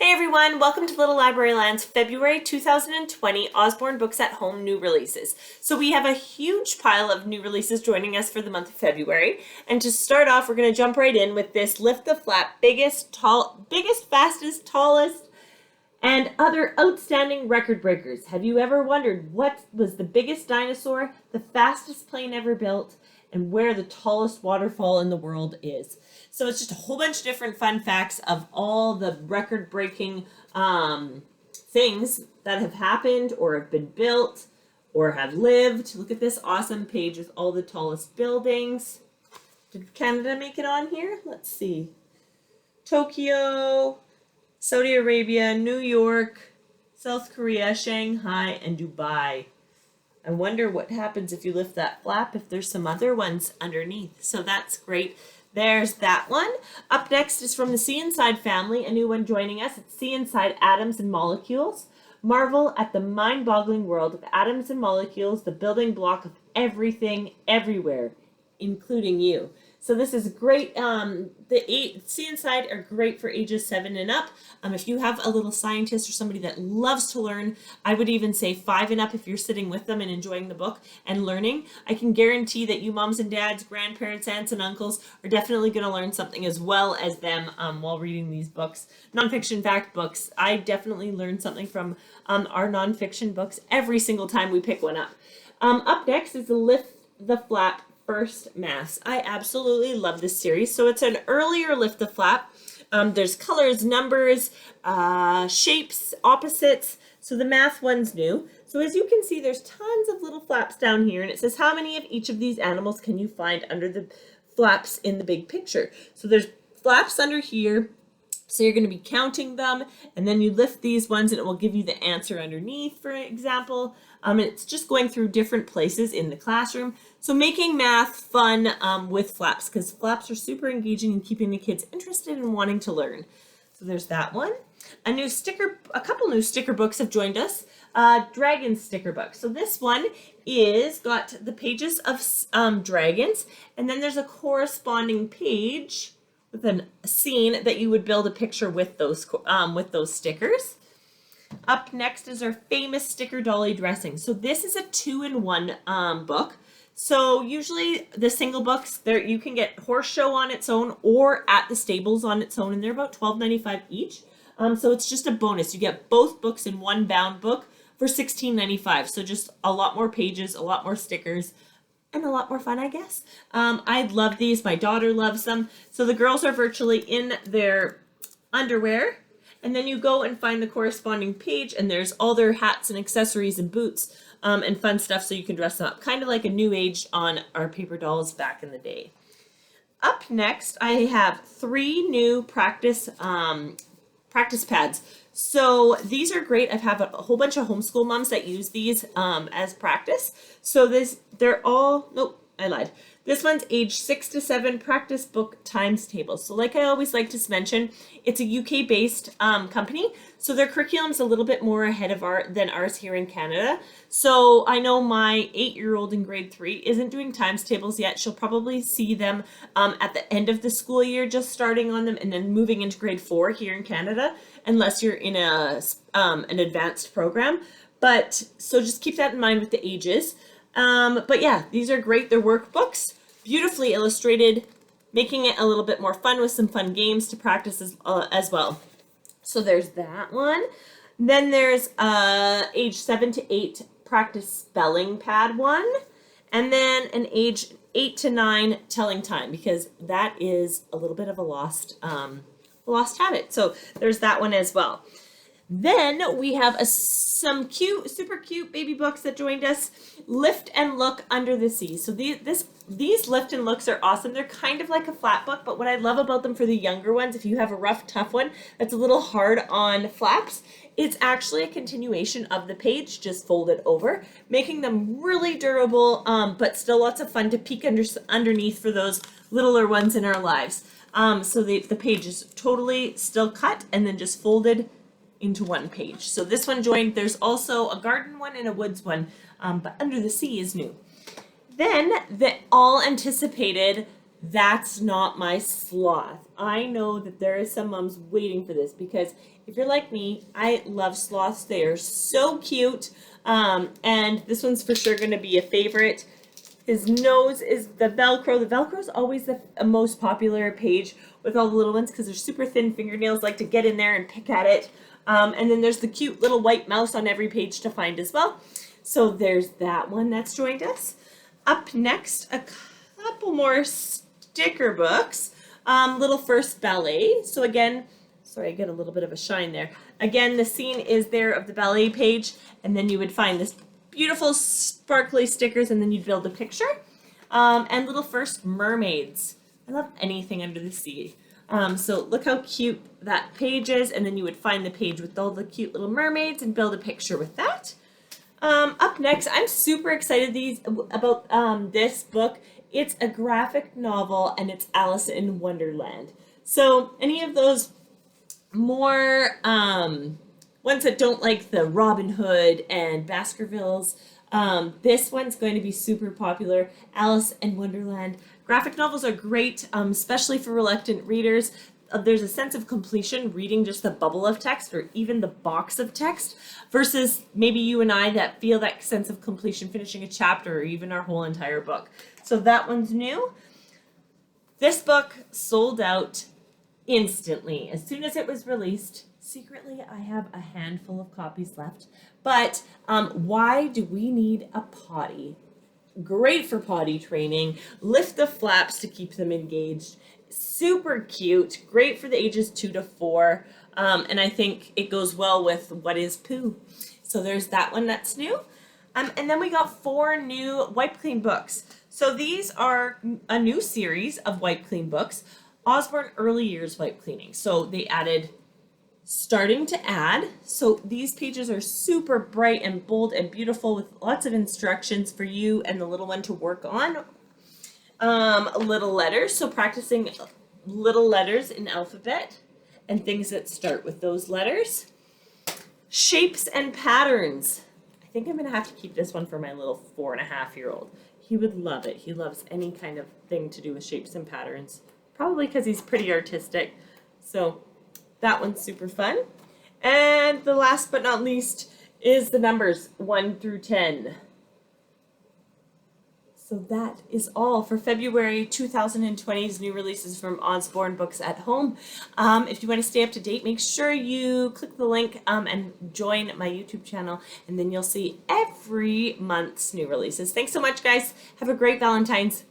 Hey everyone, welcome to Little Library Land's February 2020 Usborne Books at Home new releases. So we have a huge pile of new releases joining us for the month of February. And to start off, we're going to jump right in with this Lift the Flap, biggest, fastest, tallest, and other outstanding record breakers. Have you ever wondered what was the biggest dinosaur, the fastest plane ever built, and where the tallest waterfall in the world is? So it's just a whole bunch of different fun facts of all the record-breaking things that have happened or have been built or have lived. Look at this awesome page with all the tallest buildings. Did Canada make it on here? Let's see. Tokyo, Saudi Arabia, New York, South Korea, Shanghai, and Dubai. I wonder what happens if you lift that flap, if there's some other ones underneath. So that's great. There's that one. Up next is from the See Inside family, a new one joining us. It's See Inside Atoms and Molecules. Marvel at the mind-boggling world of atoms and molecules, the building block of everything, everywhere, including you. So this is great. See Inside are great for ages 7 and up. If you have a little scientist or somebody that loves to learn, I would even say 5 and up if you're sitting with them and enjoying the book and learning. I can guarantee that you moms and dads, grandparents, aunts and uncles are definitely going to learn something as well as them while reading these books. Nonfiction fact books. I definitely learn something from our nonfiction books every single time we pick one up. Up next is the Lift the Flap First Maths. I absolutely love this series. So it's an earlier Lift the Flap. There's colors, numbers, shapes, opposites. So the math one's new. So as you can see, there's tons of little flaps down here, and it says how many of each of these animals can you find under the flaps in the big picture. So there's flaps under here. So you're going to be counting them, and then you lift these ones and it will give you the answer underneath, for example. It's just going through different places in the classroom. So making math fun with flaps, because flaps are super engaging and keeping the kids interested and wanting to learn. So there's that one. A couple new sticker books have joined us. Dragon sticker book. So this one is got the pages of dragons, and then there's a corresponding page with a scene that you would build a picture with those stickers. Up next is our famous sticker dolly dressing. So this is a 2-in-1 book. So usually the single books there you can get Horse Show on its own or At the Stables on its own, and they're about $12.95 each. So it's just a bonus. You get both books in one bound book for $16.95. So just a lot more pages, a lot more stickers, and a lot more fun, I guess. I love these. My daughter loves them. So the girls are virtually in their underwear, and then you go and find the corresponding page, and there's all their hats and accessories and boots and fun stuff so you can dress them up. Kind of like a new age on our paper dolls back in the day. Up next, I have 3 new practice pads. So these are great. I have a whole bunch of homeschool moms that use these as practice. So nope, I lied. This one's age 6 to 7 practice book times tables. So like I always like to mention, it's a UK-based company. So their curriculum's a little bit more ahead of than ours here in Canada. So I know my 8-year-old in grade 3 isn't doing times tables yet. She'll probably see them at the end of the school year, just starting on them and then moving into grade 4 here in Canada, unless you're in an advanced program. But so just keep that in mind with the ages. But yeah, these are great. They're workbooks, beautifully illustrated, making it a little bit more fun with some fun games to practice as well. So there's that one. Then there's age 7 to 8 practice spelling pad one, and then an age 8 to 9 telling time, because that is a little bit of a lost habit. So there's that one as well. Then we have some super cute baby books that joined us. Lift and Look Under the Sea. So these Lift and Looks are awesome. They're kind of like a flat book, but what I love about them for the younger ones, if you have a rough, tough one that's a little hard on flaps, it's actually a continuation of the page, just folded over, making them really durable, but still lots of fun to peek underneath for those littler ones in our lives. So the page is totally still cut and then just folded into one page. So this one joined. There's also a garden one and a woods one, but Under the Sea is new. Then the all anticipated That's Not My Sloth. I know that there is some moms waiting for this because if you're like me, I love sloths. They are so cute. And this one's for sure going to be a favorite. His nose is the Velcro. The Velcro is always the most popular page with all the little ones because they're super thin fingernails, like to get in there and pick at it. And then there's the cute little white mouse on every page to find as well. So there's that one that's joined us. Up next, a couple more sticker books. Little First Ballet. So again, sorry, I get a little bit of a shine there. Again, the scene is there of the ballet page, and then you would find this beautiful sparkly stickers, and then you'd build a picture. And Little First Mermaids. I love anything under the sea. So look how cute that page is, and then you would find the page with all the cute little mermaids and build a picture with that. Up next, I'm super excited about this book. It's a graphic novel, and it's Alice in Wonderland. So any of those more ones that don't like the Robin Hood and Baskervilles, this one's going to be super popular. Alice in Wonderland. Graphic novels are great, especially for reluctant readers. There's a sense of completion reading just the bubble of text or even the box of text versus maybe you and I that feel that sense of completion finishing a chapter or even our whole entire book. So that one's new. This book sold out instantly as soon as it was released. Secretly, I have a handful of copies left. But why do we need a potty? Great for potty training. Lift the flaps to keep them engaged. Super cute. Great for the ages 2 to 4. And I think it goes well with What is Pooh? So there's that one that's new. And then we got 4 new Wipe Clean books. So these are a new series of Wipe Clean books. Usborne Early Years Wipe Cleaning. So they added Starting to Add. So these pages are super bright and bold and beautiful with lots of instructions for you and the little one to work on. Little letters. So practicing little letters in alphabet and things that start with those letters. Shapes and Patterns. I think I'm going to have to keep this one for my little 4.5-year-old. He would love it. He loves any kind of thing to do with shapes and patterns. Probably because he's pretty artistic. So that one's super fun. And the last but not least is the numbers 1 through 10. So that is all for February 2020's new releases from Usborne Books at Home. If you want to stay up to date, make sure you click the link and join my YouTube channel, and then you'll see every month's new releases. Thanks so much, guys. Have a great Valentine's.